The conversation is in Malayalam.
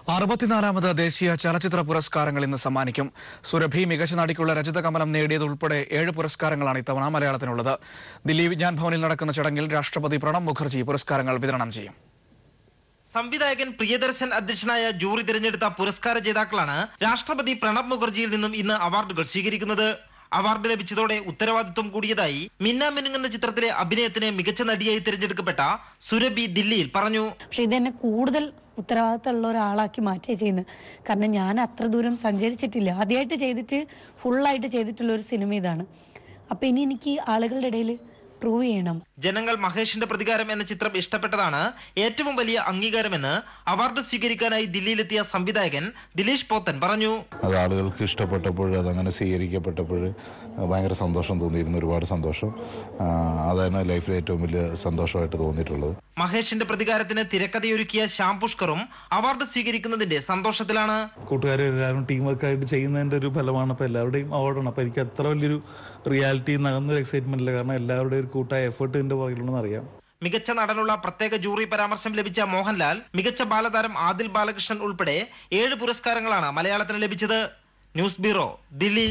64ാമത് ദേശീയ ചലച്ചിത്ര പുരസ്കാരങ്ങൾ ഇന്ന് സമ്മാനിക്കും. സുരഭി മികച്ച നടിക്കുള്ള രജത കമലം നേടിയതുൾപ്പെടെ 7 പുരസ്കാരങ്ങളാണ് ഇത്തവണ മലയാളത്തിനുള്ളത്. ദില്ലി വിജ്ഞാൻ ഭവനിൽ നടക്കുന്ന ചടങ്ങിൽ രാഷ്ട്രപതി പ്രണബ് മുഖർജി പുരസ്കാരങ്ങൾ വിതരണം ചെയ്യും. സംവിധായകൻ പ്രിയദർശൻ അധ്യക്ഷനായ ജൂറി തിരഞ്ഞെടുത്ത പുരസ്കാര ജേതാക്കളാണ് രാഷ്ട്രപതി പ്രണബ് മുഖർജിയിൽ നിന്നും ഇന്ന് അവാർഡുകൾ സ്വീകരിക്കുന്നത്. അവാർഡ് ലഭിച്ചതോടെ ഉത്തരവാദിത്വം കൂടിയതായി മിന്ന മിനുങ്ങ് എന്ന ചിത്രത്തിലെ അഭിനയത്തിന് മികച്ച നടിയായി തിരഞ്ഞെടുക്കപ്പെട്ട സുരഭി ദില്ലിയിൽ പറഞ്ഞു. പക്ഷെ ഇതെന്നെ കൂടുതൽ ഉത്തരവാദിത്തമുള്ള ഒരാളാക്കി മാറ്റുകയാണ് ചെയ്യുന്നത്. കാരണം ഞാൻ അത്ര ദൂരം സഞ്ചരിച്ചിട്ടില്ല. ആദ്യമായിട്ട് ചെയ്തിട്ട് ഫുള്ളായിട്ട് ചെയ്തിട്ടുള്ള ഒരു സിനിമ ഇതാണ്. അപ്പം ഇനി എനിക്ക് ആളുകളുടെ ഇടയിൽ പ്രൂവ് ചെയ്യണം. ജനങ്ങൾ മഹേഷിന്റെ പ്രതികാരം എന്ന ചിത്രം ഇഷ്ടപ്പെട്ടതാണ് ഏറ്റവും വലിയ അംഗീകാരമെന്ന് അവാർഡ് സ്വീകരിക്കാനായി ദില്ലിയിലെത്തിയ സംവിധായകൻ ദിലീഷ് പോത്തൻ പറഞ്ഞു. അത് ആളുകൾക്ക് ഇഷ്ടപ്പെട്ടപ്പോൾ, അതങ്ങനെ സ്വീകരിക്കപ്പെട്ടപ്പോൾ ഭയങ്കര സന്തോഷം തോന്നിയിരുന്നു. ഒരുപാട് സന്തോഷം. അതാണ് ലൈഫിലെ ഏറ്റവും വലിയ സന്തോഷമായിട്ട് തോന്നിയിട്ടുള്ളത്. മഹേഷിന്റെ പ്രതികാരത്തിന് തിരക്കഥയൊരുക്കിയ ശ്യാം പുഷ്കറും അവാർഡ് സ്വീകരിക്കുന്നതിന്റെ സന്തോഷത്തിലാണ്. കൂട്ടുകാരെല്ലാവരും ടീം വർക്കായിട്ട് ചെയ്യുന്നതിന്റെ ഒരു ഫലമാണ്. അപ്പോൾ എല്ലാവരുടെയും അവാർഡാണ്. അപ്പോൾ എനിക്ക് അത്ര വലിയൊരു റിയാലിറ്റി നകന്നൊരു എക്സൈറ്റ്മെന്റ് ഇല്ല. കാരണം എല്ലാവരുടെയും ഒരു കൂട്ടായ എഫേർട്ട് ഇതിന്റെ പുറകിലുണ്ടെന്ന് അറിയാം. മികച്ച നടനുള്ള പ്രത്യേക ജൂറി പരാമർശം ലഭിച്ച മോഹൻലാൽ, മികച്ച ബാലതാരം ആദിൽ ബാലകൃഷ്ണൻ ഉൾപ്പെടെ 7 പുരസ്കാരങ്ങളാണ് മലയാളത്തിന് ലഭിച്ചത്. News bureau, Delhi.